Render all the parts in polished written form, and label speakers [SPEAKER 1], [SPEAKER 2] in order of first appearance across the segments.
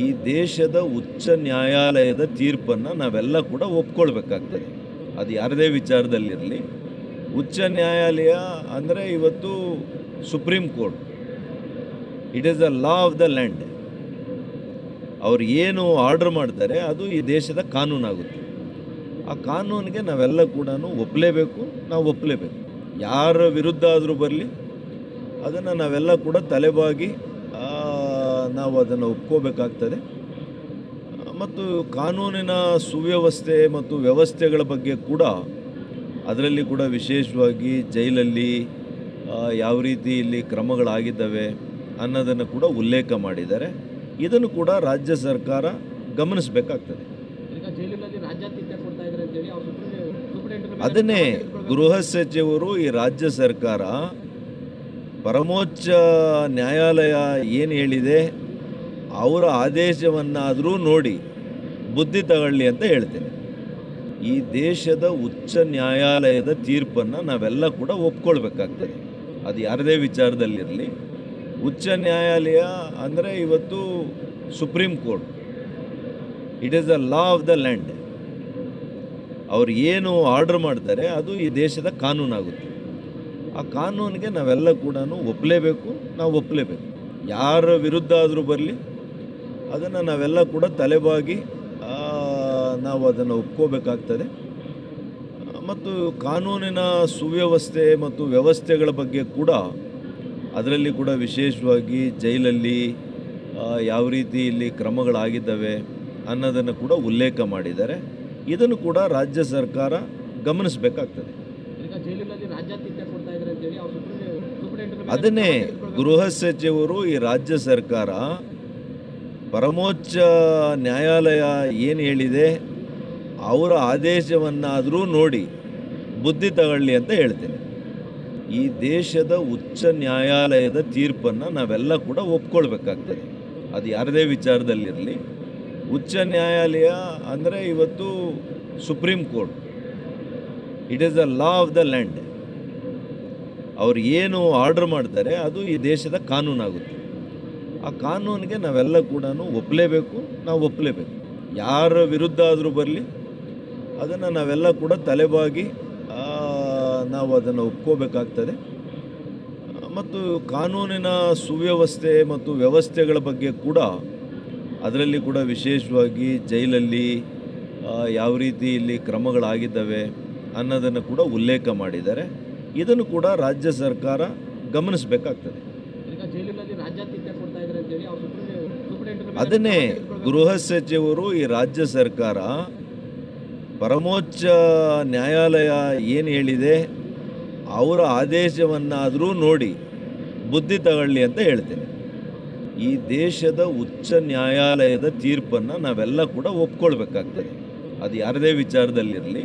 [SPEAKER 1] ಈ ದೇಶದ ಉಚ್ಚ ನ್ಯಾಯಾಲಯದ ತೀರ್ಪನ್ನು ನಾವೆಲ್ಲ ಕೂಡ ಒಪ್ಕೊಳ್ಬೇಕಾಗ್ತದೆ. ಅದು ಯಾರದೇ ವಿಚಾರದಲ್ಲಿರಲಿ. ಉಚ್ಚ ನ್ಯಾಯಾಲಯ ಅಂದರೆ ಇವತ್ತು supreme court. It is the law of the land. ಅವ್ರು ಏನು ಆರ್ಡರ್ ಮಾಡ್ತಾರೆ ಅದು ಈ ದೇಶದ ಕಾನೂನಾಗುತ್ತೆ. ಆ ಕಾನೂನಿಗೆ ನಾವೆಲ್ಲ ಕೂಡ ಒಪ್ಪಲೇಬೇಕು, ನಾವು ಒಪ್ಪಲೇಬೇಕು. ಯಾರ ವಿರುದ್ಧ ಆದರೂ ಬರಲಿ ಅದನ್ನು ನಾವೆಲ್ಲ ಕೂಡ ತಲೆಬಾಗಿ ನಾವು ಅದನ್ನು ಒಪ್ಕೋಬೇಕಾಗ್ತದೆ. ಮತ್ತು ಕಾನೂನಿನ ಸುವ್ಯವಸ್ಥೆ ಮತ್ತು ವ್ಯವಸ್ಥೆಗಳ ಬಗ್ಗೆ ಕೂಡ ಅದರಲ್ಲಿ ಕೂಡ ವಿಶೇಷವಾಗಿ ಜೈಲಲ್ಲಿ ಯಾವ ರೀತಿ ಇಲ್ಲಿ ಕ್ರಮಗಳಾಗಿದ್ದಾವೆ ಅನ್ನೋದನ್ನು ಕೂಡ ಉಲ್ಲೇಖ ಮಾಡಿದ್ದಾರೆ. ಇದನ್ನು ಕೂಡ ರಾಜ್ಯ ಸರ್ಕಾರ ಗಮನಿಸಬೇಕಾಗ್ತದೆ. ಅದನ್ನೇ ಗೃಹ ಸಚಿವರು ಈ ರಾಜ್ಯ ಸರ್ಕಾರ ಪರಮೋಚ್ಚ ನ್ಯಾಯಾಲಯ ಏನು ಹೇಳಿದೆ ಅವರ ಆದೇಶವನ್ನಾದರೂ ನೋಡಿ ಬುದ್ಧಿ ತಗೊಳ್ಳಿ ಅಂತ ಹೇಳ್ತೇನೆ. ಈ ದೇಶದ ಉಚ್ಚ ನ್ಯಾಯಾಲಯದ ತೀರ್ಪನ್ನು ನಾವೆಲ್ಲ ಕೂಡ ಒಪ್ಕೊಳ್ಬೇಕಾಗ್ತದೆ. ಅದು ಯಾರದೇ ವಿಚಾರದಲ್ಲಿರಲಿ. ಉಚ್ಚ ನ್ಯಾಯಾಲಯ ಅಂದರೆ ಇವತ್ತು supreme court. It is the law of the land. ಅವ್ರು ಏನು ಆರ್ಡರ್ ಮಾಡ್ತಾರೆ ಅದು ಈ ದೇಶದ ಕಾನೂನಾಗುತ್ತೆ. ಆ ಕಾನೂನಿಗೆ ನಾವೆಲ್ಲ ಕೂಡ ಒಪ್ಪಲೇಬೇಕು, ನಾವು ಒಪ್ಪಲೇಬೇಕು. ಯಾರ ವಿರುದ್ಧ ಆದರೂ ಬರಲಿ ಅದನ್ನು ನಾವೆಲ್ಲ ಕೂಡ ತಲೆಬಾಗಿ ನಾವು ಅದನ್ನು ಒಪ್ಕೋಬೇಕಾಗ್ತದೆ. ಮತ್ತು ಕಾನೂನಿನ ಸುವ್ಯವಸ್ಥೆ ಮತ್ತು ವ್ಯವಸ್ಥೆಗಳ ಬಗ್ಗೆ ಕೂಡ ಅದರಲ್ಲಿ ಕೂಡ ವಿಶೇಷವಾಗಿ ಜೈಲಲ್ಲಿ ಯಾವ ರೀತಿ ಇಲ್ಲಿ ಕ್ರಮಗಳಾಗಿದ್ದಾವೆ ಅನ್ನೋದನ್ನು ಕೂಡ ಉಲ್ಲೇಖ ಮಾಡಿದ್ದಾರೆ. ಇದನ್ನು ಕೂಡ ರಾಜ್ಯ ಸರ್ಕಾರ ಗಮನಿಸಬೇಕಾಗ್ತದೆ. ಅದನ್ನೇ ಗೃಹ ಸಚಿವರು ಈ ರಾಜ್ಯ ಸರ್ಕಾರ ಪರಮೋಚ್ಚ ನ್ಯಾಯಾಲಯ ಏನು ಹೇಳಿದೆ ಅವರ ಆದೇಶವನ್ನಾದರೂ ನೋಡಿ ಬುದ್ಧಿ ತಗೊಳ್ಳಿ ಅಂತ ಹೇಳ್ತೇನೆ. ಈ ದೇಶದ ಉಚ್ಚ ನ್ಯಾಯಾಲಯದ ತೀರ್ಪನ್ನು ನಾವೆಲ್ಲ ಕೂಡ ಒಪ್ಕೊಳ್ಬೇಕಾಗ್ತದೆ. ಅದು ಯಾರದೇ ವಿಚಾರದಲ್ಲಿರಲಿ. ಉಚ್ಚ ನ್ಯಾಯಾಲಯ ಅಂದರೆ ಇವತ್ತು supreme court. It is the law of the land. ಅವ್ರು ಏನು ಆರ್ಡರ್ ಮಾಡ್ತಾರೆ ಅದು ಈ ದೇಶದ ಕಾನೂನಾಗುತ್ತೆ. ಆ ಕಾನೂನಿಗೆ ನಾವೆಲ್ಲ ಕೂಡ ಒಪ್ಪಲೇಬೇಕು, ನಾವು ಒಪ್ಪಲೇಬೇಕು. ಯಾರ ವಿರುದ್ಧ ಆದರೂ ಬರಲಿ ಅದನ್ನು ನಾವೆಲ್ಲ ಕೂಡ ತಲೆಬಾಗಿ ನಾವು ಅದನ್ನು ಒಪ್ಕೋಬೇಕಾಗ್ತದೆ. ಮತ್ತು ಕಾನೂನಿನ ಸುವ್ಯವಸ್ಥೆ ಮತ್ತು ವ್ಯವಸ್ಥೆಗಳ ಬಗ್ಗೆ ಕೂಡ ಅದರಲ್ಲಿ ಕೂಡ ವಿಶೇಷವಾಗಿ ಜೈಲಲ್ಲಿ ಯಾವ ರೀತಿ ಇಲ್ಲಿ ಕ್ರಮಗಳಾಗಿದ್ದಾವೆ ಅನ್ನೋದನ್ನು ಕೂಡ ಉಲ್ಲೇಖ ಮಾಡಿದ್ದಾರೆ. ಇದನ್ನು ಕೂಡ ರಾಜ್ಯ ಸರ್ಕಾರ ಗಮನಿಸಬೇಕಾಗ್ತದೆ. ಅದನ್ನೇ ಗೃಹ ಸಚಿವರು ಈ ರಾಜ್ಯ ಸರ್ಕಾರ ಪರಮೋಚ್ಚ ನ್ಯಾಯಾಲಯ ಏನು ಹೇಳಿದೆ ಅವರ ಆದೇಶವನ್ನಾದರೂ ನೋಡಿ ಬುದ್ಧಿ ತಗೊಳ್ಳಿ ಅಂತ ಹೇಳ್ತೇನೆ. ಈ ದೇಶದ ಉಚ್ಚ ನ್ಯಾಯಾಲಯದ ತೀರ್ಪನ್ನು ನಾವೆಲ್ಲ ಕೂಡ ಒಪ್ಕೊಳ್ಬೇಕಾಗ್ತದೆ. ಅದು ಯಾರದೇ ವಿಚಾರದಲ್ಲಿರಲಿ.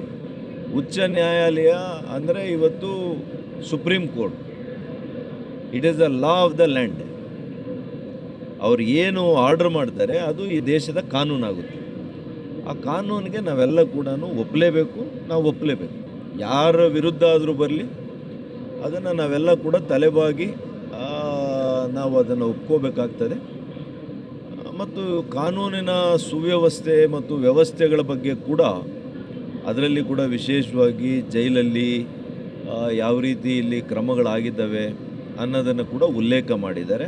[SPEAKER 1] ಉಚ್ಚ ನ್ಯಾಯಾಲಯ ಅಂದರೆ ಇವತ್ತು supreme court. It is the law of the land. ಅವ್ರು ಏನು ಆರ್ಡರ್ ಮಾಡ್ತಾರೆ ಅದು ಈ ದೇಶದ ಕಾನೂನಾಗುತ್ತೆ. ಆ ಕಾನೂನಿಗೆ ನಾವೆಲ್ಲ ಕೂಡ ಒಪ್ಪಲೇಬೇಕು, ನಾವು ಒಪ್ಪಲೇಬೇಕು. ಯಾರ ವಿರುದ್ಧ ಆದರೂ ಬರಲಿ ಅದನ್ನು ನಾವೆಲ್ಲ ಕೂಡ ತಲೆಬಾಗಿ ನಾವು ಅದನ್ನು ಒಪ್ಕೋಬೇಕಾಗ್ತದೆ. ಮತ್ತು ಕಾನೂನಿನ ಸುವ್ಯವಸ್ಥೆ ಮತ್ತು ವ್ಯವಸ್ಥೆಗಳ ಬಗ್ಗೆ ಕೂಡ ಅದರಲ್ಲಿ ಕೂಡ ವಿಶೇಷವಾಗಿ ಜೈಲಲ್ಲಿ ಯಾವ ರೀತಿ ಇಲ್ಲಿ ಕ್ರಮಗಳಾಗಿದ್ದಾವೆ ಅನ್ನೋದನ್ನು ಕೂಡ ಉಲ್ಲೇಖ ಮಾಡಿದ್ದಾರೆ.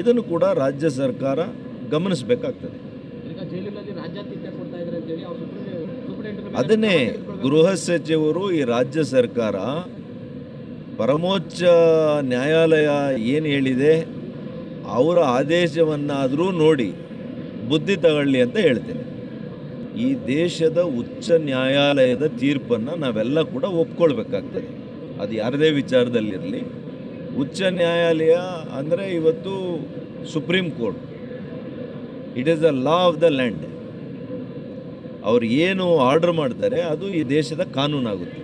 [SPEAKER 1] ಇದನ್ನು ಕೂಡ ರಾಜ್ಯ ಸರ್ಕಾರ ಗಮನಿಸಬೇಕಾಗ್ತದೆ. ಅದನ್ನೇ ಗೃಹ ಸಚಿವರು ಈ ರಾಜ್ಯ ಸರ್ಕಾರ ಪರಮೋಚ್ಚ ನ್ಯಾಯಾಲಯ ಏನು ಹೇಳಿದೆ ಅವರ ಆದೇಶವನ್ನಾದರೂ ನೋಡಿ ಬುದ್ಧಿ ತಗೊಳ್ಳಿ ಅಂತ ಹೇಳ್ತೇನೆ. ಈ ದೇಶದ ಉಚ್ಚ ನ್ಯಾಯಾಲಯದ ತೀರ್ಪನ್ನು ನಾವೆಲ್ಲ ಕೂಡ ಒಪ್ಕೊಳ್ಬೇಕಾಗ್ತದೆ. ಅದು ಯಾರದೇ ವಿಚಾರದಲ್ಲಿರಲಿ. ಉಚ್ಚ ನ್ಯಾಯಾಲಯ ಅಂದರೆ ಇವತ್ತು supreme court. It is the law of the land. ಅವ್ರು ಏನು ಆರ್ಡರ್ ಮಾಡ್ತಾರೆ ಅದು ಈ ದೇಶದ ಕಾನೂನಾಗುತ್ತೆ.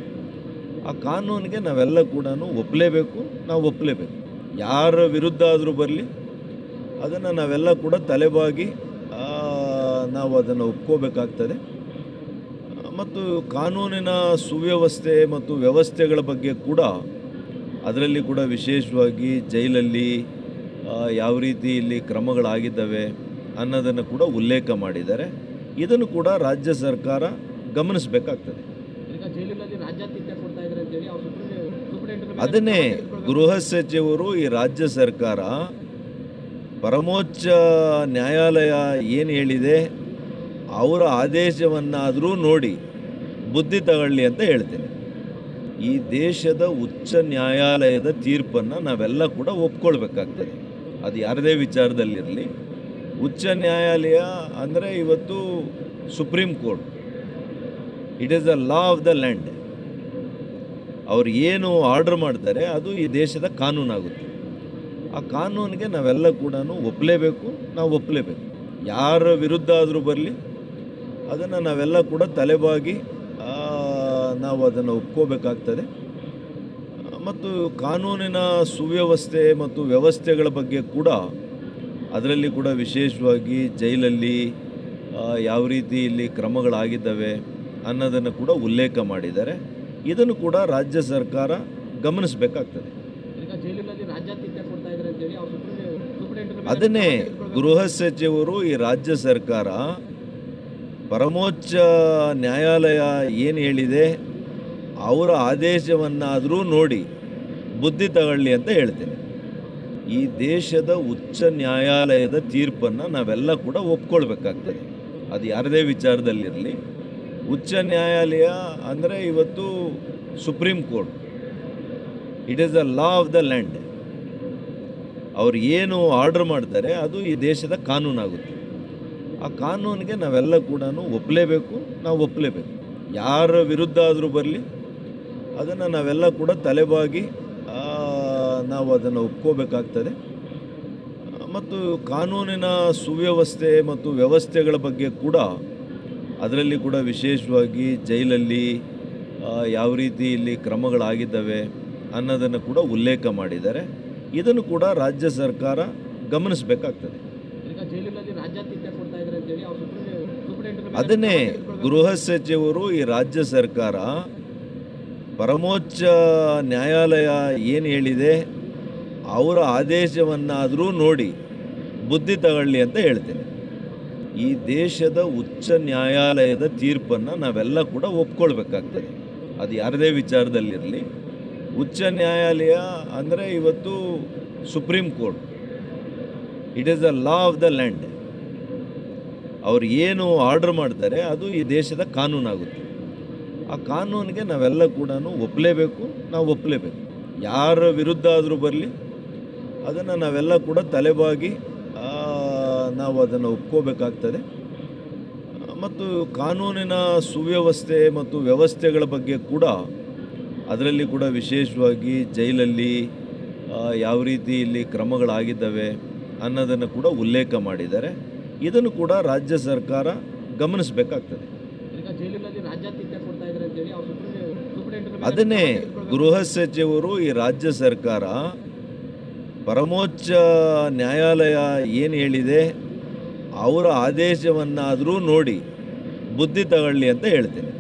[SPEAKER 1] ಆ ಕಾನೂನಿಗೆ ನಾವೆಲ್ಲ ಕೂಡ ಒಪ್ಪಲೇಬೇಕು, ನಾವು ಒಪ್ಪಲೇಬೇಕು. ಯಾರ ವಿರುದ್ಧ ಆದರೂ ಬರಲಿ ಅದನ್ನು ನಾವೆಲ್ಲ ಕೂಡ ತಲೆಬಾಗಿ ನಾವು ಅದನ್ನು ಒಪ್ಕೋಬೇಕಾಗ್ತದೆ. ಮತ್ತು ಕಾನೂನಿನ ಸುವ್ಯವಸ್ಥೆ ಮತ್ತು ವ್ಯವಸ್ಥೆಗಳ ಬಗ್ಗೆ ಕೂಡ ಅದರಲ್ಲಿ ಕೂಡ ವಿಶೇಷವಾಗಿ ಜೈಲಲ್ಲಿ ಯಾವ ರೀತಿ ಇಲ್ಲಿ ಕ್ರಮಗಳಾಗಿದ್ದಾವೆ ಅನ್ನೋದನ್ನು ಕೂಡ ಉಲ್ಲೇಖ ಮಾಡಿದ್ದಾರೆ. ಇದನ್ನು ಕೂಡ ರಾಜ್ಯ ಸರ್ಕಾರ ಗಮನಿಸಬೇಕಾಗ್ತದೆ.
[SPEAKER 2] ಈಗ ಜೈಲಿನಲ್ಲಿ ರಾಜ್ಯಾತಿಥ್ಯ ಕೊಡ್ತಾ ಇದ್ದಾರೆ ಅಂತೇಳಿ ಅವ್ರು ಸೂಪರಿಂಟೆಂಡೆಂಟ್
[SPEAKER 1] ಅದನ್ನೇ ಗೃಹ ಸಚಿವರು ಈ ರಾಜ್ಯ ಸರ್ಕಾರ ಪರಮೋಚ್ಚ ನ್ಯಾಯಾಲಯ ಏನು ಹೇಳಿದೆ ಅವರ ಆದೇಶವನ್ನಾದರೂ ನೋಡಿ ಬುದ್ಧಿ ತಗೊಳ್ಳಿ ಅಂತ ಹೇಳ್ತೇನೆ. ಈ ದೇಶದ ಉಚ್ಚ ನ್ಯಾಯಾಲಯದ ತೀರ್ಪನ್ನು ನಾವೆಲ್ಲ ಕೂಡ ಒಪ್ಕೊಳ್ಬೇಕಾಗ್ತದೆ. ಅದು ಯಾರದೇ ವಿಚಾರದಲ್ಲಿರಲಿ. ಉಚ್ಚ ನ್ಯಾಯಾಲಯ ಅಂದರೆ ಇವತ್ತು supreme court. It is the law of the land. ಅವ್ರು ಏನು ಆರ್ಡರ್ ಮಾಡ್ತಾರೆ ಅದು ಈ ದೇಶದ ಕಾನೂನಾಗುತ್ತೆ. ಆ ಕಾನೂನಿಗೆ ನಾವೆಲ್ಲ ಕೂಡ ಒಪ್ಪಲೇಬೇಕು, ನಾವು ಒಪ್ಪಲೇಬೇಕು. ಯಾರ ವಿರುದ್ಧ ಆದರೂ ಬರಲಿ ಅದನ್ನು ನಾವೆಲ್ಲ ಕೂಡ ತಲೆಬಾಗಿ ನಾವು ಅದನ್ನು ಒಪ್ಕೋಬೇಕಾಗ್ತದೆ. ಮತ್ತು ಕಾನೂನಿನ ಸುವ್ಯವಸ್ಥೆ ಮತ್ತು ವ್ಯವಸ್ಥೆಗಳ ಬಗ್ಗೆ ಕೂಡ ಅದರಲ್ಲಿ ಕೂಡ ವಿಶೇಷವಾಗಿ ಜೈಲಲ್ಲಿ ಯಾವ ರೀತಿ ಇಲ್ಲಿ ಕ್ರಮಗಳಾಗಿದ್ದಾವೆ ಅನ್ನೋದನ್ನು ಕೂಡ ಉಲ್ಲೇಖ ಮಾಡಿದ್ದಾರೆ. ಇದನ್ನು ಕೂಡ ರಾಜ್ಯ ಸರ್ಕಾರ ಗಮನಿಸಬೇಕಾಗ್ತದೆ.
[SPEAKER 2] ಈಗ ಜೈಲಿನಲ್ಲಿ ರಾಜ್ಯಾತಿಥ್ಯ ಕೊಡ್ತಾ ಇದ್ದಾರೆ ಅಂತೇಳಿ ಅವ್ರು ಸೂಪರಿಂಟೆಂಡೆಂಟ್
[SPEAKER 1] ಅದನ್ನೇ ಗೃಹ ಸಚಿವರು ಈ ರಾಜ್ಯ ಸರ್ಕಾರ ಪರಮೋಚ್ಚ ನ್ಯಾಯಾಲಯ ಏನು ಹೇಳಿದೆ ಅವರ ಆದೇಶವನ್ನಾದರೂ ನೋಡಿ ಬುದ್ಧಿ ತಗೊಳ್ಳಿ ಅಂತ ಹೇಳ್ತೇನೆ. ಈ ದೇಶದ ಉಚ್ಚ ನ್ಯಾಯಾಲಯದ ತೀರ್ಪನ್ನು ನಾವೆಲ್ಲ ಕೂಡ ಒಪ್ಕೊಳ್ಬೇಕಾಗ್ತದೆ. ಅದು ಯಾರದೇ ವಿಚಾರದಲ್ಲಿರಲಿ. ಉಚ್ಚ ನ್ಯಾಯಾಲಯ ಅಂದರೆ ಇವತ್ತು supreme court. It is the law of the land. ಅವ್ರು ಏನು ಆರ್ಡರ್ ಮಾಡ್ತಾರೆ ಅದು ಈ ದೇಶದ ಕಾನೂನಾಗುತ್ತೆ. ಆ ಕಾನೂನಿಗೆ ನಾವೆಲ್ಲ ಕೂಡ ಒಪ್ಪಲೇಬೇಕು, ನಾವು ಒಪ್ಪಲೇಬೇಕು. ಯಾರ ವಿರುದ್ಧ ಆದರೂ ಬರಲಿ ಅದನ್ನು ನಾವೆಲ್ಲ ಕೂಡ ತಲೆಬಾಗಿ ನಾವು ಅದನ್ನು ಒಪ್ಕೋಬೇಕಾಗ್ತದೆ. ಮತ್ತು ಕಾನೂನಿನ ಸುವ್ಯವಸ್ಥೆ ಮತ್ತು ವ್ಯವಸ್ಥೆಗಳ ಬಗ್ಗೆ ಕೂಡ ಅದರಲ್ಲಿ ಕೂಡ ವಿಶೇಷವಾಗಿ ಜೈಲಲ್ಲಿ ಯಾವ ರೀತಿ ಇಲ್ಲಿ ಕ್ರಮಗಳಾಗಿದ್ದಾವೆ ಅನ್ನೋದನ್ನು ಕೂಡ ಉಲ್ಲೇಖ ಮಾಡಿದ್ದಾರೆ. ಇದನ್ನು ಕೂಡ ರಾಜ್ಯ ಸರ್ಕಾರ ಗಮನಿಸಬೇಕಾಗ್ತದೆ.
[SPEAKER 2] ಈಗ ಜೈಲಿನಲ್ಲಿ ರಾಜ್ಯಾತಿಥ್ಯ ಕೊಡ್ತಾ ಇದ್ದಾರೆ ಅಂತೇಳಿ ಅವ್ರು ಸೂಪರಿಂಟೆಂಡೆಂಟ್
[SPEAKER 1] ಅದನ್ನೇ ಗೃಹ ಸಚಿವರು ಈ ರಾಜ್ಯ ಸರ್ಕಾರ ಪರಮೋಚ್ಚ ನ್ಯಾಯಾಲಯ ಏನು ಹೇಳಿದೆ ಅವರ ಆದೇಶವನ್ನಾದರೂ ನೋಡಿ ಬುದ್ಧಿ ತಗೊಳ್ಳಿ ಅಂತ ಹೇಳ್ತೇನೆ. ಈ ದೇಶದ ಉಚ್ಚ ನ್ಯಾಯಾಲಯದ ತೀರ್ಪನ್ನು ನಾವೆಲ್ಲ ಕೂಡ ಒಪ್ಕೊಳ್ಬೇಕಾಗ್ತದೆ. ಅದು ಯಾರದೇ ವಿಚಾರದಲ್ಲಿರಲಿ. ಉಚ್ಚ ನ್ಯಾಯಾಲಯ ಅಂದರೆ ಇವತ್ತು supreme court. It is the law of the land. ಅವ್ರು ಏನು ಆರ್ಡರ್ ಮಾಡ್ತಾರೆ ಅದು ಈ ದೇಶದ ಕಾನೂನಾಗುತ್ತೆ. ಆ ಕಾನೂನಿಗೆ ನಾವೆಲ್ಲ ಕೂಡ ಒಪ್ಪಲೇಬೇಕು, ನಾವು ಒಪ್ಪಲೇಬೇಕು. ಯಾರ ವಿರುದ್ಧ ಆದರೂ ಬರಲಿ ಅದನ್ನು ನಾವೆಲ್ಲ ಕೂಡ ತಲೆಬಾಗಿ ನಾವು ಅದನ್ನು ಒಪ್ಕೋಬೇಕಾಗ್ತದೆ. ಮತ್ತು ಕಾನೂನಿನ ಸುವ್ಯವಸ್ಥೆ ಮತ್ತು ವ್ಯವಸ್ಥೆಗಳ ಬಗ್ಗೆ ಕೂಡ ಅದರಲ್ಲಿ ಕೂಡ ವಿಶೇಷವಾಗಿ ಜೈಲಲ್ಲಿ ಯಾವ ರೀತಿ ಇಲ್ಲಿ ಕ್ರಮಗಳಾಗಿದ್ದಾವೆ ಅನ್ನೋದನ್ನು ಕೂಡ ಉಲ್ಲೇಖ ಮಾಡಿದ್ದಾರೆ. ಇದನ್ನು ಕೂಡ ರಾಜ್ಯ ಸರ್ಕಾರ ಗಮನಿಸಬೇಕಾಗ್ತದೆ.
[SPEAKER 2] ಈಗ ಜೈಲಿನಲ್ಲಿ ರಾಜ್ಯಾತಿಥ್ಯ ಕೊಡ್ತಾ ಇದ್ದಾರೆ ಅಂತೇಳಿ ಅವ್ರು ಸೂಪರಿಂಟೆಂಡೆಂಟ್
[SPEAKER 1] ಅದನ್ನೇ ಗೃಹ ಸಚಿವರು ಈ ರಾಜ್ಯ ಸರ್ಕಾರ ಪರಮೋಚ್ಚ ನ್ಯಾಯಾಲಯ ಏನು ಹೇಳಿದೆ ಅವರ ಆದೇಶವನ್ನಾದರೂ ನೋಡಿ ಬುದ್ಧಿ ತಗೊಳ್ಳಿ ಅಂತ ಹೇಳ್ತೇನೆ.